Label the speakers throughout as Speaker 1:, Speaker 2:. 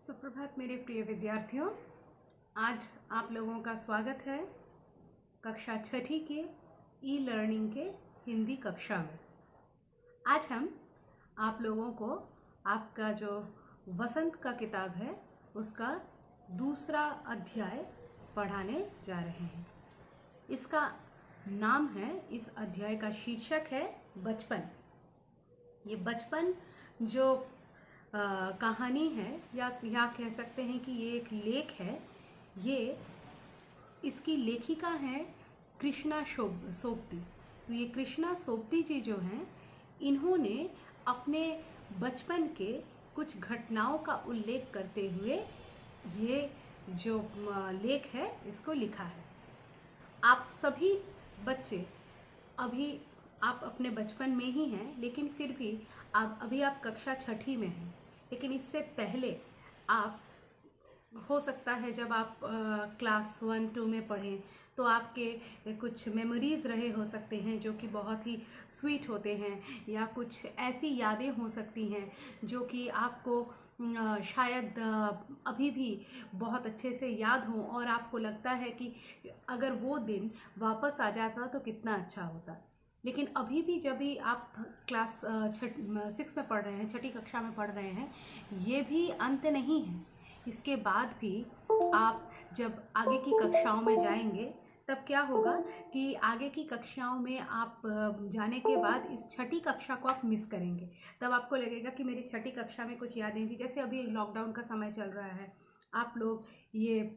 Speaker 1: सुप्रभात मेरे प्रिय विद्यार्थियों। आज आप लोगों का स्वागत है कक्षा छठी के ई लर्निंग के हिंदी कक्षा में। आज हम आप लोगों को आपका जो वसंत का किताब है उसका दूसरा अध्याय पढ़ाने जा रहे हैं। इसका नाम है, इस अध्याय का शीर्षक है बचपन। ये बचपन जो कहानी है या कह सकते हैं कि ये एक लेख है। ये इसकी लेखिका हैं कृष्णा सोबती। तो ये कृष्णा सोबती जी जो हैं, इन्होंने अपने बचपन के कुछ घटनाओं का उल्लेख करते हुए ये जो लेख है इसको लिखा है। आप सभी बच्चे अभी आप अपने बचपन में ही हैं, लेकिन फिर भी अभी आप कक्षा छठी में हैं। लेकिन इससे पहले आप, हो सकता है जब आप क्लास 1-2 में पढ़ें तो आपके कुछ मेमोरीज़ रहे हो सकते हैं जो कि बहुत ही स्वीट होते हैं, या कुछ ऐसी यादें हो सकती हैं जो कि आपको शायद अभी भी बहुत अच्छे से याद हो और आपको लगता है कि अगर वो दिन वापस आ जाता तो कितना अच्छा होता। लेकिन अभी भी जब भी आप क्लास 6 में पढ़ रहे हैं, छठी कक्षा में पढ़ रहे हैं, ये भी अंत नहीं है। इसके बाद भी आप जब आगे की कक्षाओं में जाएंगे तब क्या होगा कि आगे की कक्षाओं में आप जाने के बाद इस छठी कक्षा को आप मिस करेंगे। तब आपको लगेगा कि मेरी छठी कक्षा में कुछ यादें थी। जैसे अभी लॉकडाउन का समय चल रहा है, आप लोग ये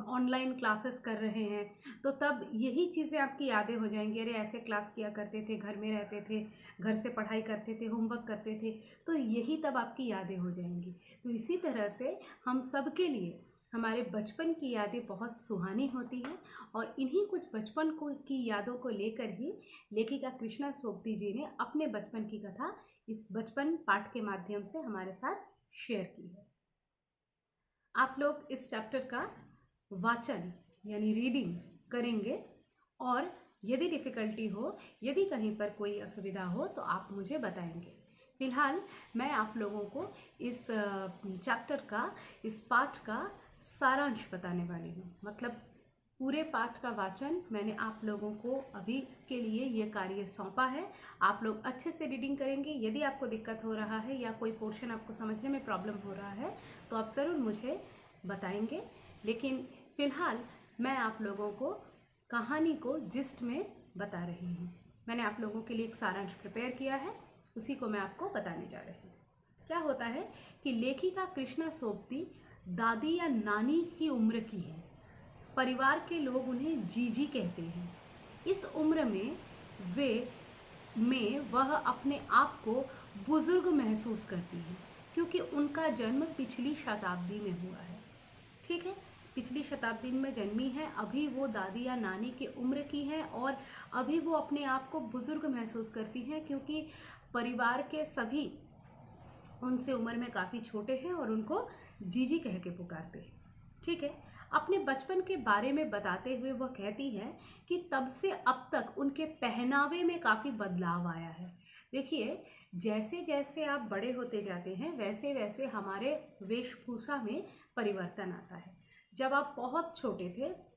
Speaker 1: ऑनलाइन क्लासेस कर रहे हैं, तो तब यही चीज़ें आपकी यादें हो जाएंगी। अरे ऐसे क्लास किया करते थे, घर में रहते थे, घर से पढ़ाई करते थे, होमवर्क करते थे, तो यही तब आपकी यादें हो जाएंगी। तो इसी तरह से हम सब के लिए हमारे बचपन की यादें बहुत सुहानी होती हैं, और इन्हीं कुछ बचपन की यादों को लेकर ही लेखिका कृष्णा सोबती जी ने अपने बचपन की कथा इस बचपन पाठ के माध्यम से हमारे साथ शेयर की है। आप लोग इस चैप्टर का वाचन यानी रीडिंग करेंगे, और यदि डिफ़िकल्टी हो, यदि कहीं पर कोई असुविधा हो तो आप मुझे बताएंगे। फ़िलहाल मैं आप लोगों को इस चैप्टर का, इस पाठ का सारांश बताने वाली हूँ। मतलब पूरे पाठ का वाचन मैंने आप लोगों को अभी के लिए ये कार्य सौंपा है। आप लोग अच्छे से रीडिंग करेंगे। यदि आपको दिक्कत हो रहा है या कोई पोर्शन आपको समझने में प्रॉब्लम हो रहा है तो आप ज़रूर मुझे बताएंगे। लेकिन फ़िलहाल मैं आप लोगों को कहानी को जिस्ट में बता रही हूँ। मैंने आप लोगों के लिए एक सारांश प्रिपेयर किया है, उसी को मैं आपको बताने जा रही हूँ। क्या होता है कि लेखिका कृष्णा सोबती दादी या नानी की उम्र की है। परिवार के लोग उन्हें जीजी कहते हैं। इस उम्र में वह अपने आप को बुजुर्ग महसूस करती है, क्योंकि उनका जन्म पिछली शताब्दी में हुआ है। ठीक है, पिछली शताब्दी में जन्मी है, अभी वो दादी या नानी की उम्र की है, और अभी वो अपने आप को बुजुर्ग महसूस करती हैं, क्योंकि परिवार के सभी उनसे उम्र में काफ़ी छोटे हैं और उनको जीजी कह के पुकारते हैं। ठीक है, अपने बचपन के बारे में बताते हुए वह कहती है कि तब से अब तक उनके पहनावे में काफ़ी बदलाव आया है। देखिए, जैसे जैसे आप बड़े होते जाते हैं वैसे वैसे हमारे वेशभूषा में परिवर्तन आता है। जब आप बहुत छोटे थे,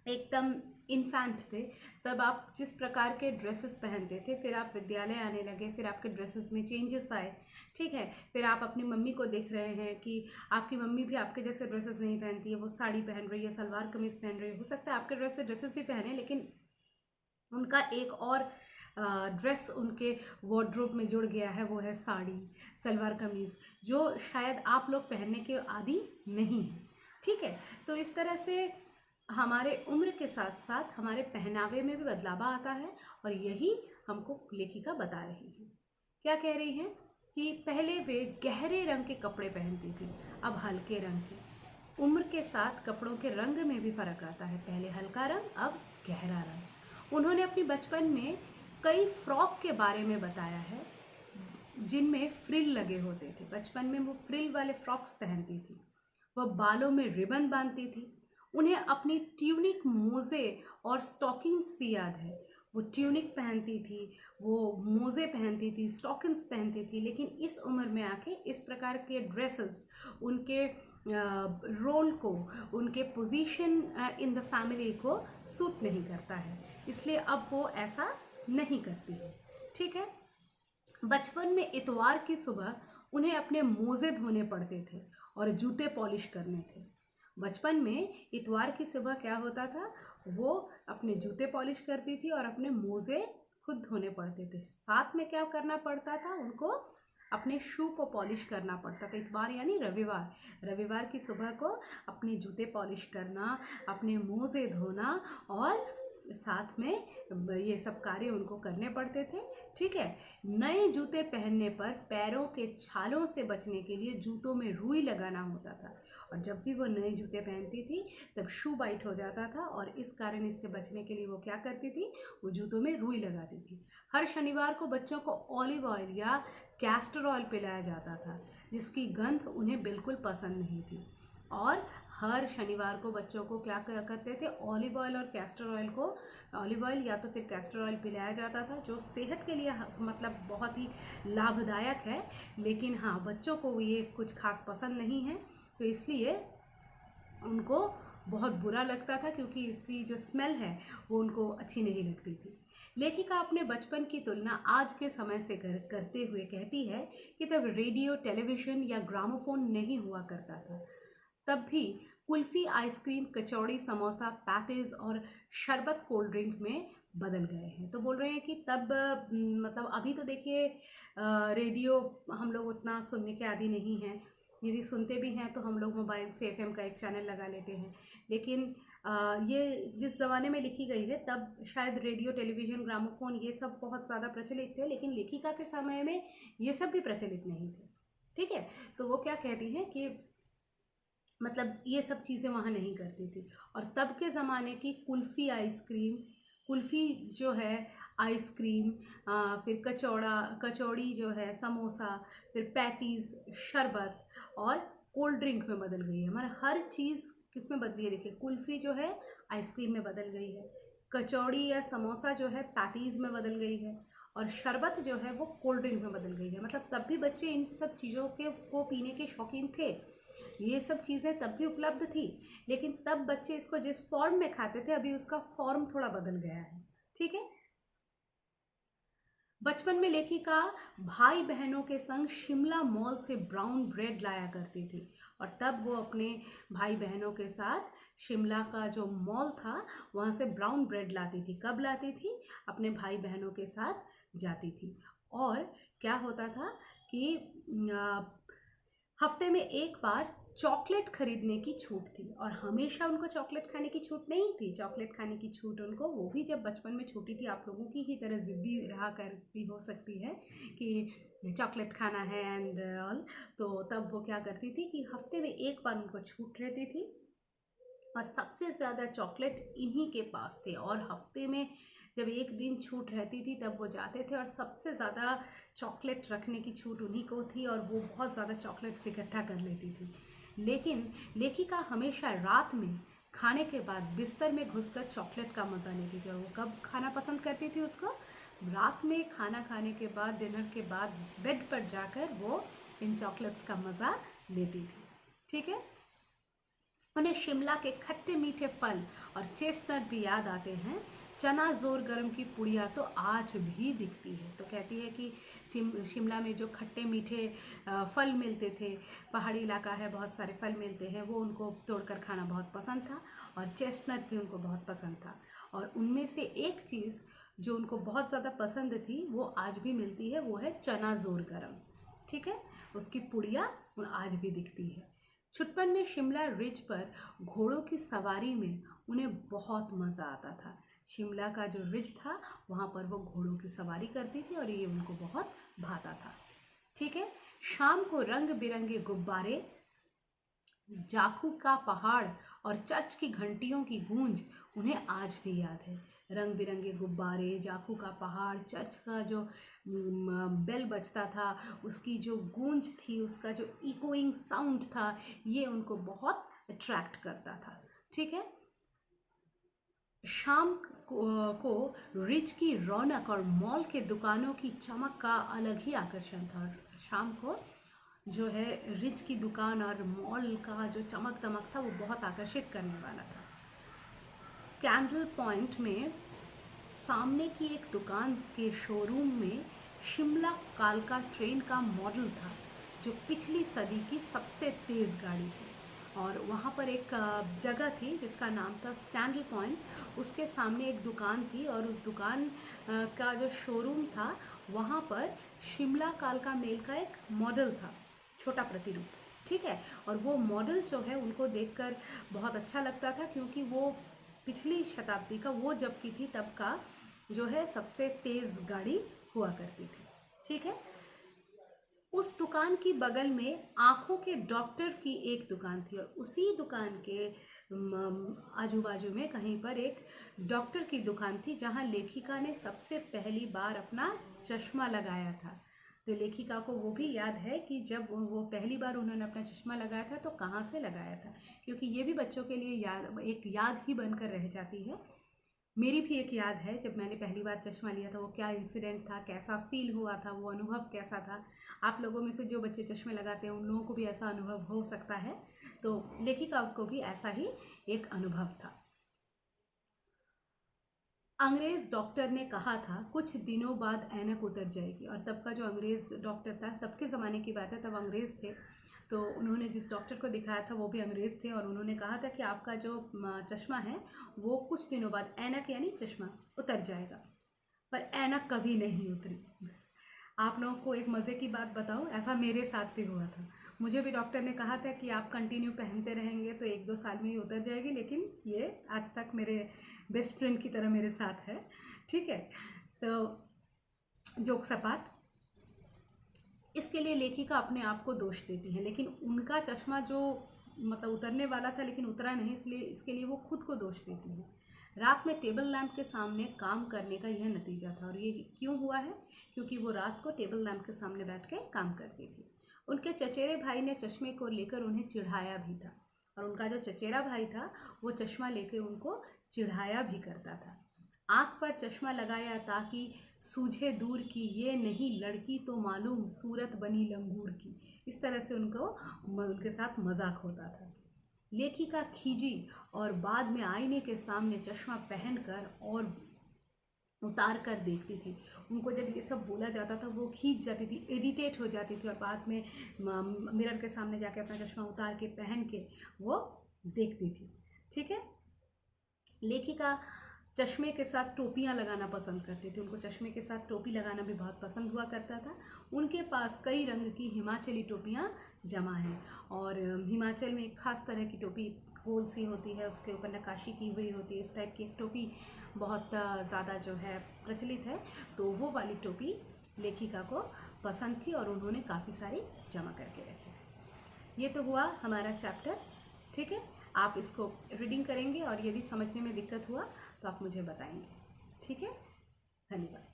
Speaker 1: एकदम इन्फेंट थे, तब आप जिस प्रकार के ड्रेसेस पहनते थे, फिर आप विद्यालय आने लगे, फिर आपके ड्रेसेस में चेंजेस आए। ठीक है, फिर आप अपनी मम्मी को देख रहे हैं कि आपकी मम्मी भी आपके जैसे ड्रेसेस नहीं पहनती है, वो साड़ी पहन रही है, सलवार कमीज़ पहन रही है। हो सकता है आपके ड्रेसेस भी पहने, लेकिन उनका एक और ड्रेस उनके वार्डरोब में जुड़ गया है, वो है साड़ी, सलवार कमीज़, जो शायद आप लोग पहनने के आदी नहीं हैं। ठीक है, तो इस तरह से हमारे उम्र के साथ साथ हमारे पहनावे में भी बदलाव आता है, और यही हमको लेखिका बता रही है। क्या कह रही हैं कि पहले वे गहरे रंग के कपड़े पहनती थी, अब हल्के रंग के। उम्र के साथ कपड़ों के रंग में भी फ़र्क आता है, पहले हल्का रंग, अब गहरा रंग। उन्होंने अपनी बचपन में कई फ्रॉक के बारे में बताया है जिनमें फ्रिल लगे होते थे। बचपन में वो फ्रिल वाले फ्रॉक्स पहनती थी। वह बालों में रिबन बांधती थी। उन्हें अपनी ट्यूनिक, मोजे और स्टॉकिंग्स भी याद है। वो ट्यूनिक पहनती थी, वो मोज़े पहनती थी, स्टॉकिन्स पहनती थी, लेकिन इस उम्र में आके इस प्रकार के ड्रेसेस उनके रोल को, उनके पोजीशन इन द फैमिली को सूट नहीं करता है, इसलिए अब वो ऐसा नहीं करती है। ठीक है। बचपन में इतवार की सुबह उन्हें अपने मोज़े धोने पड़ते थे और जूते पॉलिश करने थे। बचपन में इतवार की सुबह क्या होता था, वो अपने जूते पॉलिश करती थी और अपने मोज़े खुद धोने पड़ते थे। साथ में क्या करना पड़ता था, उनको अपने शू को पॉलिश करना पड़ता था। इतवार यानी रविवार, रविवार की सुबह को अपने जूते पॉलिश करना, अपने मोज़े धोना और साथ में ये सब कार्य उनको करने पड़ते थे। ठीक है। नए जूते पहनने पर पैरों के छालों से बचने के लिए जूतों में रुई लगाना होता था, और जब भी वो नए जूते पहनती थी तब शू बाइट हो जाता था, और इस कारण इससे बचने के लिए वो क्या करती थी, वो जूतों में रुई लगाती थी। हर शनिवार को बच्चों को ऑलिव ऑयल या कैस्टर ऑयल पिलाया जाता था, जिसकी गंध उन्हें बिल्कुल पसंद नहीं थी। और हर शनिवार को बच्चों को क्या करते थे, ऑलिव ऑयल और कैस्टर ऑयल को, ऑलिव ऑयल या तो फिर कैस्टर ऑयल पिलाया जाता था, जो सेहत के लिए मतलब बहुत ही लाभदायक है, लेकिन हाँ बच्चों को ये कुछ खास पसंद नहीं है, तो इसलिए उनको बहुत बुरा लगता था, क्योंकि इसकी जो स्मेल है वो उनको अच्छी नहीं लगती थी। लेखिका अपने बचपन की तुलना आज के समय से करते हुए कहती है कि तब रेडियो, टेलीविज़न या ग्रामोफोन नहीं हुआ करता था, तब भी कुल्फ़ी, आइसक्रीम, कचौड़ी, समोसा, पैटीज़ और शरबत कोल्ड ड्रिंक में बदल गए हैं। तो बोल रहे हैं कि तब मतलब अभी तो देखिए रेडियो हम लोग उतना सुनने के आदी नहीं हैं, यदि सुनते भी हैं तो हम लोग मोबाइल से एफएम का एक चैनल लगा लेते हैं, लेकिन ये जिस ज़माने में लिखी गई है तब शायद रेडियो, टेलीविज़न, ग्रामोफोन ये सब बहुत ज़्यादा प्रचलित थे, लेकिन लेखिका के समय में ये सब भी प्रचलित नहीं थे। ठीक है। तो वो क्या कहती हैं कि मतलब ये सब चीज़ें वहाँ नहीं करती थी, और तब के ज़माने की कुल्फ़ी, आइसक्रीम, कुल्फ़ी जो है, आइसक्रीम, फिर कचौड़ी जो है, समोसा, फिर पैटीज़, शरबत और कोल्ड ड्रिंक में बदल गई है। हमारा हर चीज़ किस में बदली है, देखिए कुल्फ़ी जो है आइसक्रीम में बदल गई है, कचौड़ी या समोसा जो है पैटीज़ में बदल गई है, और शरबत जो है वो कोल्ड ड्रिंक में बदल गई है। मतलब तब भी बच्चे इन सब चीज़ों के को पीने के शौकीन थे, ये सब चीज़ें तब भी उपलब्ध थी, लेकिन तब बच्चे इसको जिस फॉर्म में खाते थे, अभी उसका फॉर्म थोड़ा बदल गया है। ठीक है। बचपन में लेखिका भाई बहनों के संग शिमला मॉल से ब्राउन ब्रेड लाया करती थी, और तब वो अपने भाई बहनों के साथ शिमला का जो मॉल था वहाँ से ब्राउन ब्रेड लाती थी। कब लाती थी, अपने भाई बहनों के साथ जाती थी। और क्या होता था कि हफ्ते में एक बार चॉकलेट खरीदने की छूट थी, और हमेशा उनको चॉकलेट खाने की छूट नहीं थी। चॉकलेट खाने की छूट उनको, वो भी जब बचपन में छोटी थी, आप लोगों की ही तरह ज़िद्दी रहा करती हो सकती है कि चॉकलेट खाना है एंड ऑल, तो तब वो क्या करती थी कि हफ्ते में एक बार उनको छूट रहती थी, और सबसे ज़्यादा चॉकलेट इन्हीं के पास थे, और हफ्ते में जब एक दिन छूट रहती थी तब वो जाते थे, और सबसे ज़्यादा चॉकलेट रखने की छूट उन्हीं को थी, और वो बहुत ज़्यादा चॉकलेट्स इकट्ठा कर लेती थी। लेकिन लेखिका हमेशा रात में खाने के बाद बिस्तर में घुसकर चॉकलेट का मज़ा लेती थी, और वो कब खाना पसंद करती थी उसको, रात में खाना खाने के बाद, डिनर के बाद बेड पर जाकर वो इन चॉकलेट्स का मज़ा लेती थी। ठीक है। उन्हें शिमला के खट्टे मीठे फल और चेस्टनट भी याद आते हैं। चना जोर गरम की पुड़िया तो आज भी दिखती है। तो कहती है कि शिमला में जो खट्टे मीठे फल मिलते थे, पहाड़ी इलाका है, बहुत सारे फल मिलते हैं, वो उनको तोड़कर खाना बहुत पसंद था, और चेस्टनट भी उनको बहुत पसंद था। और उनमें से एक चीज़ जो उनको बहुत ज़्यादा पसंद थी वो आज भी मिलती है, वो है चना जोर गरम। ठीक है। उसकी पुड़िया आज भी दिखती है। छुटपन में शिमला रिज पर घोड़ों की सवारी में उन्हें बहुत मज़ा आता था। शिमला का जो रिज था वहाँ पर वो घोड़ों की सवारी करती थी, और ये उनको बहुत भाता था। ठीक है। शाम को रंग बिरंगे गुब्बारे, जाखू का पहाड़ और चर्च की घंटियों की गूंज उन्हें आज भी याद है। रंग बिरंगे गुब्बारे, जाखू का पहाड़, चर्च का जो बेल बजता था, उसकी जो गूंज थी, उसका जो इकोइंग साउंड था, ये उनको बहुत अट्रैक्ट करता था। ठीक है। शाम को रिच की रौनक और मॉल के दुकानों की चमक का अलग ही आकर्षण था। और शाम को जो है रिच की दुकान और मॉल का जो चमक दमक था वो बहुत आकर्षित करने वाला था। स्कैंडल पॉइंट में सामने की एक दुकान के शोरूम में शिमला कालका ट्रेन का मॉडल था, जो पिछली सदी की सबसे तेज़ गाड़ी थी। और वहाँ पर एक जगह थी जिसका नाम था स्कैंडल पॉइंट। उसके सामने एक दुकान थी और उस दुकान का जो शोरूम था वहाँ पर शिमला कालका मेल का एक मॉडल था, छोटा प्रतिरूप, ठीक है। और वो मॉडल जो है उनको देखकर बहुत अच्छा लगता था, क्योंकि वो पिछली शताब्दी का, वो जब की थी तब का जो है सबसे तेज़ गाड़ी हुआ करती थी, ठीक है। उस दुकान की बगल में आँखों के डॉक्टर की एक दुकान थी, और उसी दुकान के आजू बाजू में कहीं पर एक डॉक्टर की दुकान थी जहाँ लेखिका ने सबसे पहली बार अपना चश्मा लगाया था। तो लेखिका को वो भी याद है कि जब वो पहली बार उन्होंने अपना चश्मा लगाया था तो कहाँ से लगाया था, क्योंकि ये भी बच्चों के लिए एक याद ही बनकर रह जाती है। मेरी भी एक याद है, जब मैंने पहली बार चश्मा लिया था वो क्या इंसिडेंट था, कैसा फील हुआ था, वो अनुभव कैसा था। आप लोगों में से जो बच्चे चश्मे लगाते हैं उन लोगों को भी ऐसा अनुभव हो सकता है, तो लेखिका को भी ऐसा ही एक अनुभव था। अंग्रेज डॉक्टर ने कहा था कुछ दिनों बाद ऐनक उतर जाएगी। और तब का जो अंग्रेज डॉक्टर था, तब के ज़माने की बात है, तब अंग्रेज थे, तो उन्होंने जिस डॉक्टर को दिखाया था वो भी अंग्रेज थे, और उन्होंने कहा था कि आपका जो चश्मा है वो कुछ दिनों बाद, ऐनक यानी चश्मा, उतर जाएगा। पर ऐनक कभी नहीं उतरी। आप लोगों को एक मज़े की बात बताऊं, ऐसा मेरे साथ भी हुआ था। मुझे भी डॉक्टर ने कहा था कि आप कंटिन्यू पहनते रहेंगे तो 1-2 साल में ही उतर जाएगी, लेकिन ये आज तक मेरे बेस्ट फ्रेंड की तरह मेरे साथ है, ठीक है। तो जोक सपाट, इसके लिए लेखिका अपने आप को दोष देती है, लेकिन उनका चश्मा जो मतलब उतरने वाला था लेकिन उतरा नहीं, इसलिए इसके लिए वो खुद को दोष देती है। रात में टेबल लैंप के सामने काम करने का यह नतीजा था। और ये क्यों हुआ है? क्योंकि वो रात को टेबल लैंप के सामने बैठ के काम करती थी। उनके चचेरे भाई ने चश्मे को लेकर उन्हें चिढ़ाया भी था, और उनका जो चचेरा भाई था वो चश्मा लेकर उनको चिढ़ाया भी करता था। आँख पर चश्मा लगाया ताकि सूझे दूर की, ये नहीं लड़की तो मालूम सूरत बनी लंगूर की। इस तरह से उनके साथ मजाक होता था। लेखिका खींची और बाद में आईने के सामने चश्मा पहनकर और उतार कर देखती थी। उनको जब ये सब बोला जाता था वो खींच जाती थी, इरिटेट हो जाती थी, और बाद में मिरर के सामने जाके अपना चश्मा उतार के पहन के वो देखती थी, ठीक है। लेखिका चश्मे के साथ टोपियाँ लगाना पसंद करती थी। उनको चश्मे के साथ टोपी लगाना भी बहुत पसंद हुआ करता था। उनके पास कई रंग की हिमाचली टोपियाँ जमा हैं, और हिमाचल में एक ख़ास तरह की टोपी गोल सी होती है, उसके ऊपर नक्काशी की हुई होती है। इस टाइप की एक टोपी बहुत ज़्यादा जो है प्रचलित है, तो वो वाली टोपी लेखिका को पसंद थी और उन्होंने काफ़ी सारी जमा करके रखी है। ये तो हुआ हमारा चैप्टर, ठीक है। आप इसको रीडिंग करेंगे और यदि समझने में दिक्कत हुआ तो आप मुझे बताएंगे, ठीक है। धन्यवाद।